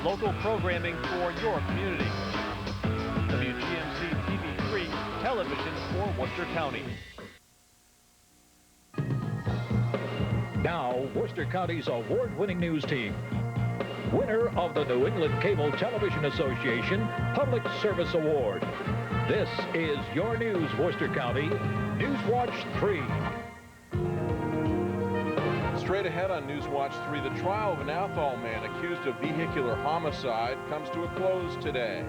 Local programming for your community. WGMC TV3 television for Worcester County. Now, Worcester County's award-winning news team. Winner of the New England Cable Television Association Public Service Award. This is your news, Worcester County. Newswatch 3. Straight ahead on Newswatch 3, the trial of an Athol man accused of vehicular homicide comes to a close today.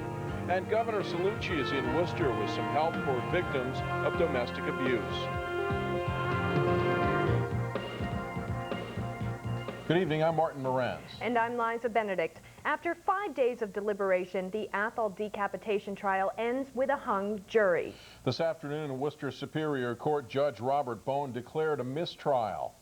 And Governor Cellucci is in Worcester with some help for victims of domestic abuse. Good evening, I'm Martin Morenz. And I'm Liza Benedict. After 5 days of deliberation, the Athol decapitation trial ends with a hung jury. This afternoon, Worcester Superior Court Judge Robert Bone declared a mistrial.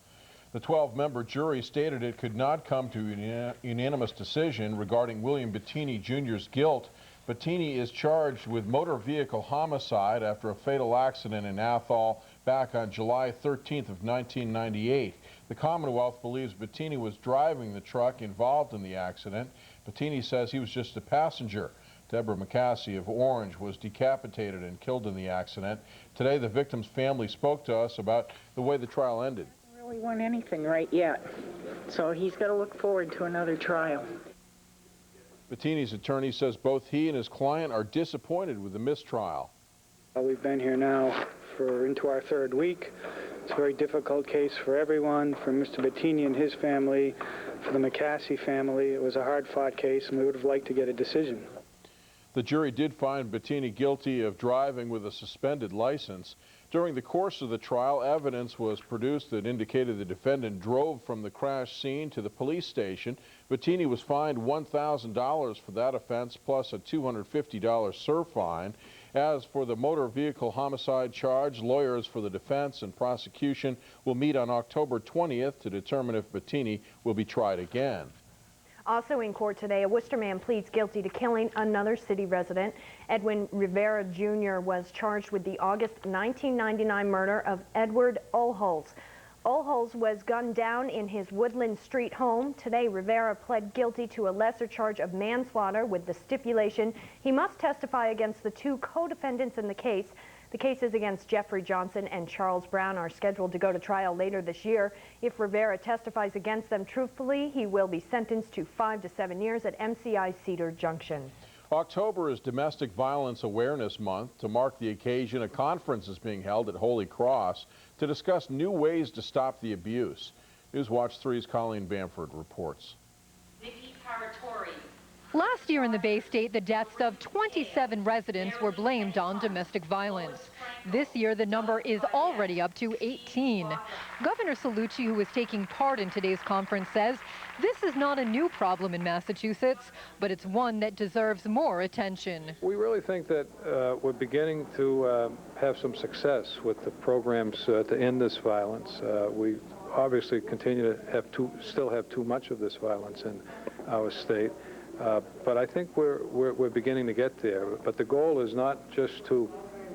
The 12-member jury stated it could not come to a unanimous decision regarding William Bettini Jr.'s guilt. Bettini is charged with motor vehicle homicide after a fatal accident in Athol back on July 13th of 1998. The Commonwealth believes Bettini was driving the truck involved in the accident. Bettini says he was just a passenger. Deborah McCaskey of Orange was decapitated and killed in the accident. Today, the victim's family spoke to us about the way the trial ended. He won anything right yet, so he's got to look forward to another trial. Bettini's attorney says both he and his client are disappointed with the mistrial. We've been here now into our third week. It's a very difficult case for everyone, for Mr. Bettini and his family, for the McCaskey family. It was a hard-fought case, and we would have liked to get a decision. The jury did find Bettini guilty of driving with a suspended license. During the course of the trial, evidence was produced that indicated the defendant drove from the crash scene to the police station. Bettini was fined $1,000 for that offense, plus a $250 surf fine. As for the motor vehicle homicide charge, lawyers for the defense and prosecution will meet on October 20th to determine if Bettini will be tried again. Also in court today, a Worcester man pleads guilty to killing another city resident. Edwin Rivera Jr. was charged with the August 1999 murder of Edward Ohlholz. Ohlholz was gunned down in his Woodland Street home. Today, Rivera pled guilty to a lesser charge of manslaughter with the stipulation he must testify against the two co-defendants in the case. The cases against Jeffrey Johnson and Charles Brown are scheduled to go to trial later this year. If Rivera testifies against them truthfully, he will be sentenced to 5 to 7 years at MCI Cedar Junction. October is Domestic Violence Awareness Month. To mark the occasion, a conference is being held at Holy Cross to discuss new ways to stop the abuse. Newswatch 3's Colleen Bamford reports. Vicky Paratori. Last year in the Bay State, the deaths of 27 residents were blamed on domestic violence. This year, the number is already up to 18. Governor Cellucci, who is taking part in today's conference, says this is not a new problem in Massachusetts, but it's one that deserves more attention. We really think that we're beginning to have some success with the programs to end this violence. We obviously continue to still have too much of this violence in our state. But I think we're beginning to get there. But the goal is not just to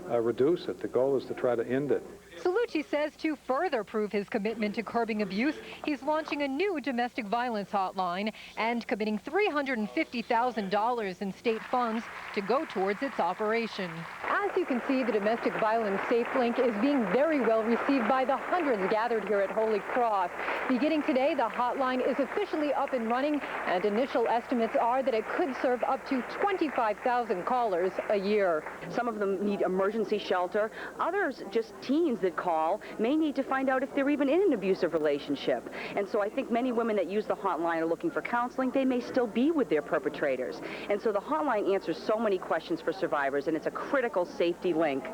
reduce it. The goal is to try to end it. Cellucci says to further prove his commitment to curbing abuse, he's launching a new domestic violence hotline and committing $350,000 in state funds to go towards its operation. As you can see, the Domestic Violence Safe Link is being very well received by the hundreds gathered here at Holy Cross. Beginning today, the hotline is officially up and running, and initial estimates are that it could serve up to 25,000 callers a year. Some of them need emergency shelter. Others, just teens that call, may need to find out if they're even in an abusive relationship. And so I think many women that use the hotline are looking for counseling. They may still be with their perpetrators. And so the hotline answers so many questions for survivors, and it's a critical safety link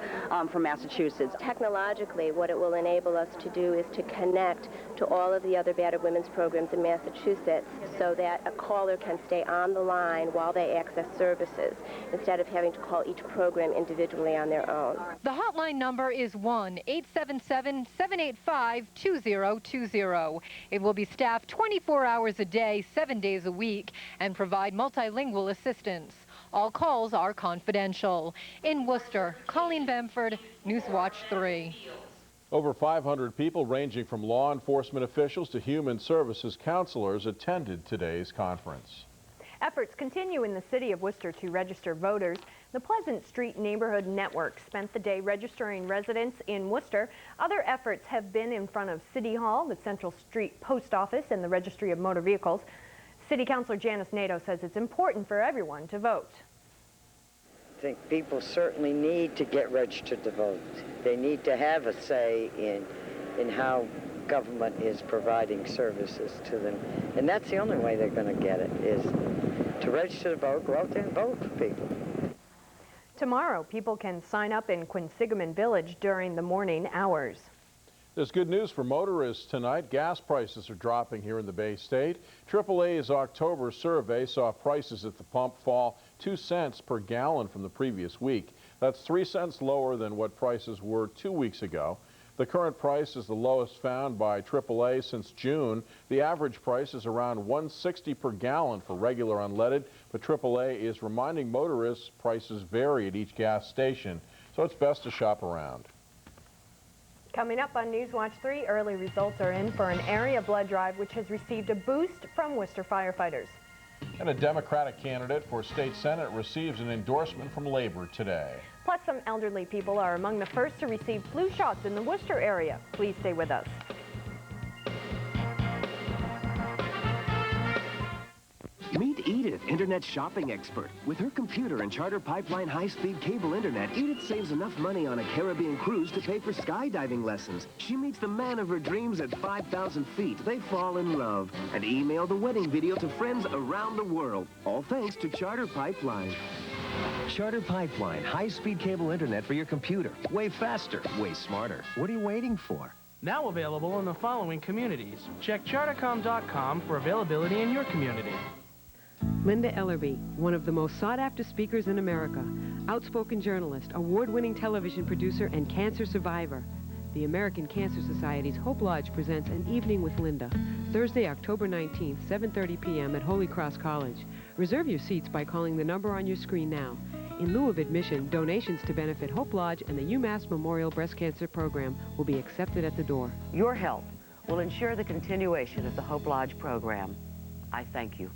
for Massachusetts. Technologically, what it will enable us to do is to connect to all of the other battered women's programs in Massachusetts so that a caller can stay on the line while they access services instead of having to call each program individually on their own. The hotline number is 1-877-785-2020. It will be staffed 24 hours a day, 7 days a week, and provide multilingual assistance. All calls are confidential. In Worcester, Colleen Bamford, Newswatch 3. Over 500 people ranging from law enforcement officials to human services counselors attended today's conference. Efforts continue in the city of Worcester to register voters. The Pleasant Street Neighborhood Network spent the day registering residents in Worcester. Other efforts have been in front of City Hall, the Central Street Post Office, and the Registry of Motor Vehicles. City Councilor Janice Nato says it's important for everyone to vote. I think people certainly need to get registered to vote. They need to have a say in how government is providing services to them. And that's the only way they're going to get it, is to register to vote, go out there and vote for people. Tomorrow, people can sign up in Quinsigamond Village during the morning hours. There's good news for motorists tonight. Gas prices are dropping here in the Bay State. AAA's October survey saw prices at the pump fall 2 cents per gallon from the previous week. That's 3 cents lower than what prices were 2 weeks ago. The current price is the lowest found by AAA since June. The average price is around $1.60 per gallon for regular unleaded, but AAA is reminding motorists prices vary at each gas station, so it's best to shop around. Coming up on Newswatch 3, early results are in for an area blood drive which has received a boost from Worcester firefighters. And a Democratic candidate for state senate receives an endorsement from Labor today. Plus, some elderly people are among the first to receive flu shots in the Worcester area. Please stay with us. Meet Edith, internet shopping expert. With her computer and Charter Pipeline high-speed cable internet, Edith saves enough money on a Caribbean cruise to pay for skydiving lessons. She meets the man of her dreams at 5,000 feet. They fall in love and email the wedding video to friends around the world. All thanks to Charter Pipeline. Charter Pipeline, high-speed cable internet for your computer. Way faster, way smarter. What are you waiting for? Now available in the following communities. Check chartercom.com for availability in your community. Linda Ellerby, one of the most sought-after speakers in America, outspoken journalist, award-winning television producer, and cancer survivor. The American Cancer Society's Hope Lodge presents An Evening with Linda, Thursday, October 19th, 7:30 p.m. at Holy Cross College. Reserve your seats by calling the number on your screen now. In lieu of admission, donations to benefit Hope Lodge and the UMass Memorial Breast Cancer Program will be accepted at the door. Your help will ensure the continuation of the Hope Lodge program. I thank you.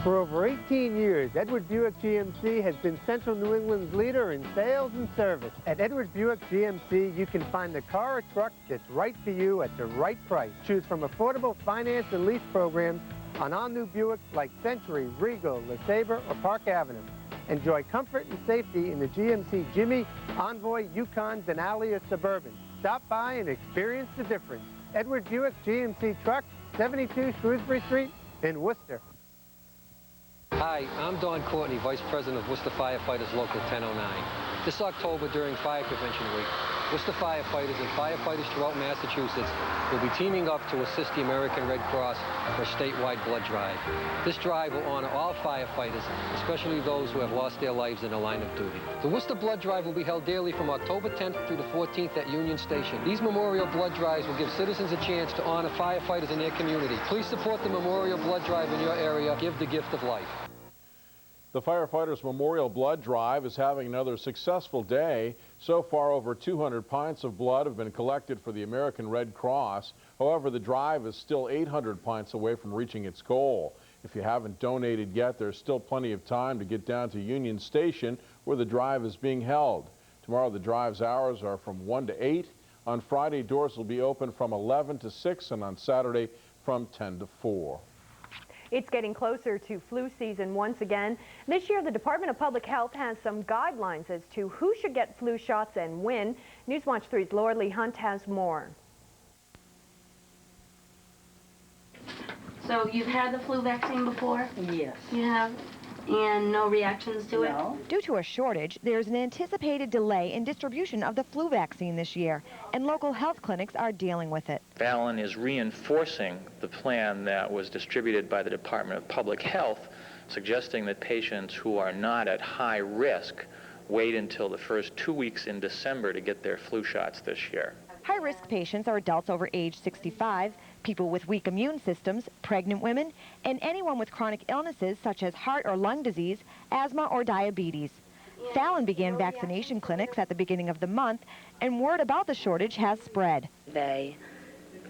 For over 18 years, Edwards Buick GMC has been Central New England's leader in sales and service. At Edwards Buick GMC, you can find the car or truck that's right for you at the right price. Choose from affordable finance and lease programs on all-new Buicks like Century, Regal, LeSabre, or Park Avenue. Enjoy comfort and safety in the GMC Jimmy, Envoy, Yukon, Denali, or Suburban. Stop by and experience the difference. Edwards Buick GMC Truck, 72 Shrewsbury Street in Worcester. Hi, I'm Don Courtney, Vice President of Worcester Firefighters Local 1009. This October during Fire Prevention Week, Worcester firefighters and firefighters throughout Massachusetts will be teaming up to assist the American Red Cross for a statewide blood drive. This drive will honor all firefighters, especially those who have lost their lives in the line of duty. The Worcester Blood Drive will be held daily from October 10th through the 14th at Union Station. These memorial blood drives will give citizens a chance to honor firefighters in their community. Please support the Memorial Blood Drive in your area. Give the gift of life. The Firefighters Memorial Blood Drive is having another successful day. So far, over 200 pints of blood have been collected for the American Red Cross. However, the drive is still 800 pints away from reaching its goal. If you haven't donated yet, there's still plenty of time to get down to Union Station, where the drive is being held. Tomorrow, the drive's hours are from 1 to 8. On Friday, doors will be open from 11 to 6, and on Saturday, from 10 to 4. It's getting closer to flu season once again. This year, the Department of Public Health has some guidelines as to who should get flu shots and when. Newswatch 3's Laura Lee Hunt has more. So you've had the flu vaccine before? Yes. You have? And no reactions to it? Due to a shortage, there's an anticipated delay in distribution of the flu vaccine this year, and local health clinics are dealing with it. Fallon is reinforcing the plan that was distributed by the Department of Public Health, suggesting that patients who are not at high risk wait until the first 2 weeks in December to get their flu shots this year. High-risk patients are adults over age 65, people with weak immune systems, pregnant women, and anyone with chronic illnesses such as heart or lung disease, asthma, or diabetes. Fallon began vaccination clinics at the beginning of the month, and word about the shortage has spread. They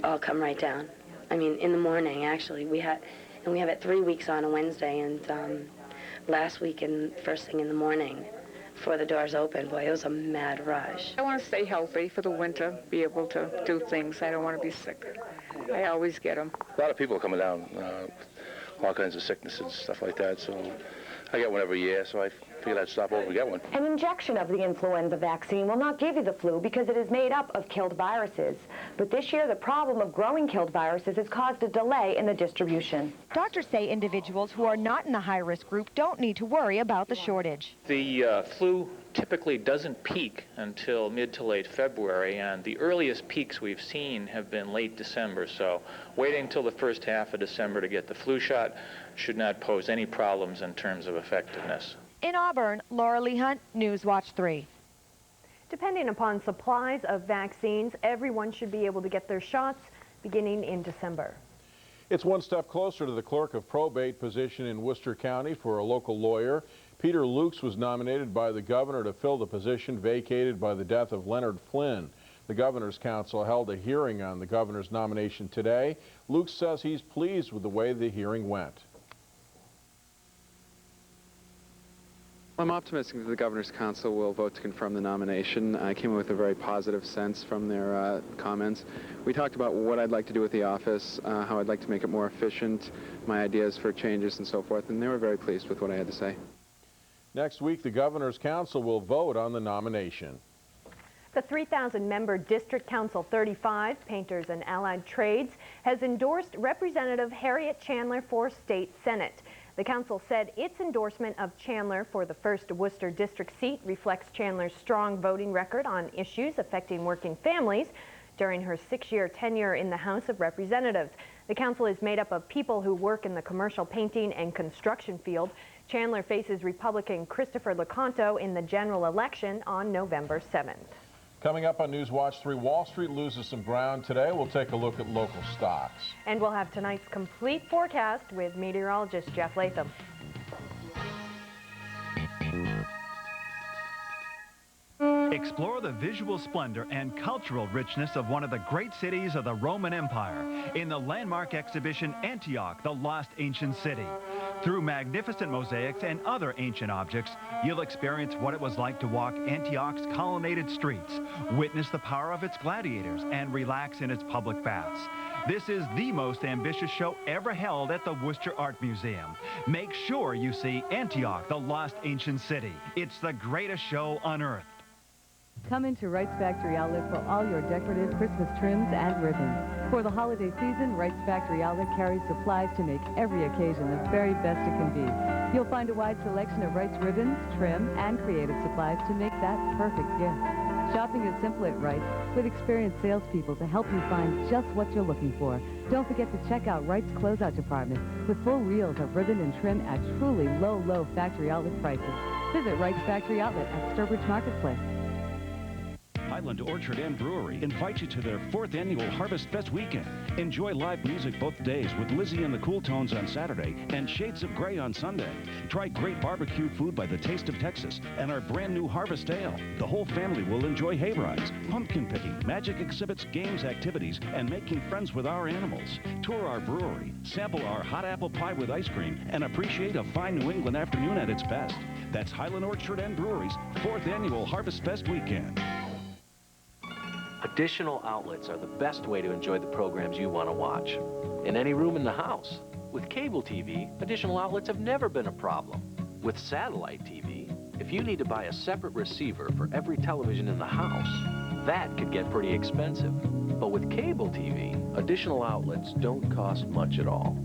all come right down. I mean, in the morning, actually. We have it 3 weeks on a Wednesday, and last week and first thing in the morning, before the doors open, boy, it was a mad rush. I want to stay healthy for the winter, be able to do things. I don't want to be sick. I always get them. A lot of people are coming down, all kinds of sicknesses and stuff like that, so I get one every year, so I figured I'd stop over and get one. An injection of the influenza vaccine will not give you the flu because it is made up of killed viruses. But this year, the problem of growing killed viruses has caused a delay in the distribution. Doctors say individuals who are not in the high-risk group don't need to worry about the shortage. The flu typically doesn't peak until mid to late February, and the earliest peaks we've seen have been late December, so waiting until the first half of December to get the flu shot should not pose any problems in terms of effectiveness. In Auburn, Laura Lee Hunt, Newswatch 3. Depending upon supplies of vaccines, everyone should be able to get their shots beginning in December. It's one step closer to the clerk of probate position in Worcester County for a local lawyer. Peter Lukes was nominated by the governor to fill the position vacated by the death of Leonard Flynn. The Governor's Council held a hearing on the governor's nomination today. Lukes says he's pleased with the way the hearing went. I'm optimistic that the Governor's Council will vote to confirm the nomination. I came in with a very positive sense from their comments. We talked about what I'd like to do with the office, how I'd like to make it more efficient, my ideas for changes and so forth, and they were very pleased with what I had to say. Next week, the Governor's Council will vote on the nomination. The 3,000-member District Council 35, Painters and Allied Trades, has endorsed Representative Harriet Chandler for State Senate. The council said its endorsement of Chandler for the 1st Worcester District seat reflects Chandler's strong voting record on issues affecting working families during her 6-year tenure in the House of Representatives. The council is made up of people who work in the commercial painting and construction field. Chandler faces Republican Christopher LeConto in the general election on November 7th. Coming up on Newswatch 3, Wall Street loses some ground today. We'll take a look at local stocks. And we'll have tonight's complete forecast with meteorologist Jeff Latham. Explore the visual splendor and cultural richness of one of the great cities of the Roman Empire in the landmark exhibition Antioch, the Lost Ancient City. Through magnificent mosaics and other ancient objects, you'll experience what it was like to walk Antioch's colonnaded streets, witness the power of its gladiators, and relax in its public baths. This is the most ambitious show ever held at the Worcester Art Museum. Make sure you see Antioch, the Lost Ancient City. It's the greatest show on earth. Come into Wright's Factory Outlet for all your decorative Christmas trims and ribbons. For the holiday season, Wright's Factory Outlet carries supplies to make every occasion the very best it can be. You'll find a wide selection of Wright's ribbons, trim, and creative supplies to make that perfect gift. Shopping is simple at Wright's with experienced salespeople to help you find just what you're looking for. Don't forget to check out Wright's Closeout Department with full reels of ribbon and trim at truly low factory outlet prices. Visit Wright's Factory Outlet at Sturbridge Marketplace. Highland Orchard and Brewery invite you to their 4th annual Harvest Fest weekend. Enjoy live music both days with Lizzie and the Cool Tones on Saturday and Shades of Grey on Sunday. Try great barbecue food by the Taste of Texas and our brand new Harvest Ale. The whole family will enjoy hay rides, pumpkin picking, magic exhibits, games, activities, and making friends with our animals. Tour our brewery, sample our hot apple pie with ice cream, and appreciate a fine New England afternoon at its best. That's Highland Orchard and Brewery's 4th annual Harvest Fest weekend. Additional outlets are the best way to enjoy the programs you want to watch. In any room in the house. With cable TV, additional outlets have never been a problem. With satellite TV, if you need to buy a separate receiver for every television in the house, that could get pretty expensive. But with cable TV, additional outlets don't cost much at all.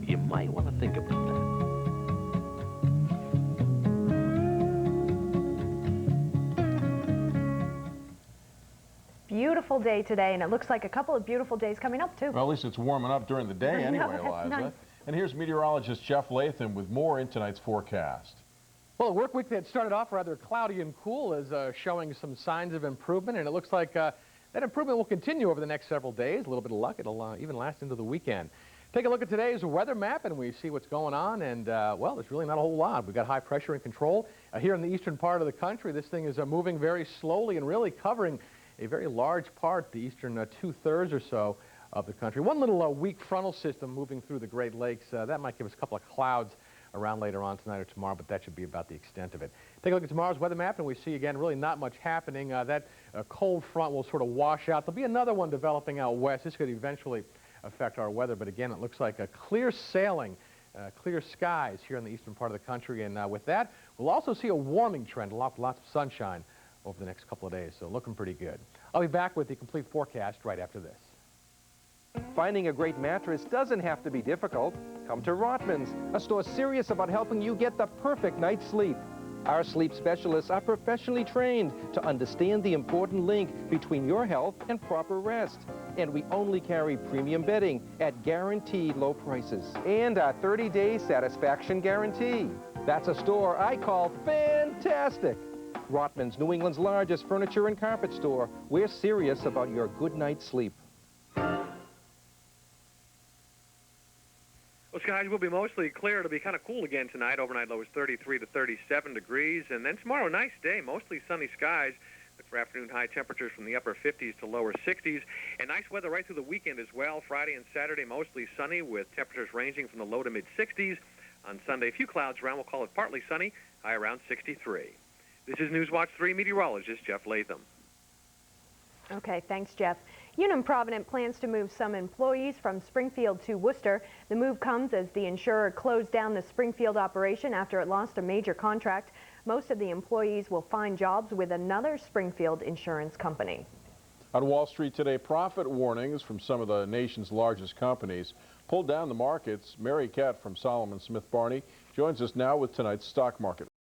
You might want to think about that. Beautiful day today, and it looks like a couple of beautiful days coming up, too. Well, at least it's warming up during the day anyway, Eliza. Nice. And here's meteorologist Jeff Latham with more in tonight's forecast. Well, a work week that started off rather cloudy and cool is showing some signs of improvement, and it looks like that improvement will continue over the next several days. A little bit of luck, it'll even last into the weekend. Take a look at today's weather map and we see what's going on, and well, there's really not a whole lot. We've got high pressure in control here in the eastern part of the country. This thing is moving very slowly and really covering a very large part, the eastern 2/3 or so of the country. One little weak frontal system moving through the Great Lakes. That might give us a couple of clouds around later on tonight or tomorrow, but that should be about the extent of it. Take a look at tomorrow's weather map, and we see, again, really not much happening. That cold front will sort of wash out. There'll be another one developing out west. This could eventually affect our weather, but again, it looks like a clear sailing, clear skies here in the eastern part of the country, and with that, we'll also see a warming trend, lots of sunshine over the next couple of days, so looking pretty good. I'll be back with the complete forecast right after this. Finding a great mattress doesn't have to be difficult. Come to Rotman's, a store serious about helping you get the perfect night's sleep. Our sleep specialists are professionally trained to understand the important link between your health and proper rest. And we only carry premium bedding at guaranteed low prices. And a 30-day satisfaction guarantee. That's a store I call fantastic. Rotman's, New England's largest furniture and carpet store. We're serious about your good night's sleep. Well, skies will be mostly clear. It'll be kind of cool again tonight. Overnight low is 33 to 37 degrees. And then tomorrow, nice day, mostly sunny skies. Look for afternoon high temperatures from the upper 50s to lower 60s. And nice weather right through the weekend as well. Friday and Saturday, mostly sunny with temperatures ranging from the low to mid-60s. On Sunday, a few clouds around. We'll call it partly sunny, high around 63. This is Newswatch 3 meteorologist Jeff Latham. Okay, thanks, Jeff. Unum Provident plans to move some employees from Springfield to Worcester. The move comes as the insurer closed down the Springfield operation after it lost a major contract. Most of the employees will find jobs with another Springfield insurance company. On Wall Street today, profit warnings from some of the nation's largest companies pulled down the markets. Mary Cat from Solomon Smith Barney joins us now with tonight's stock market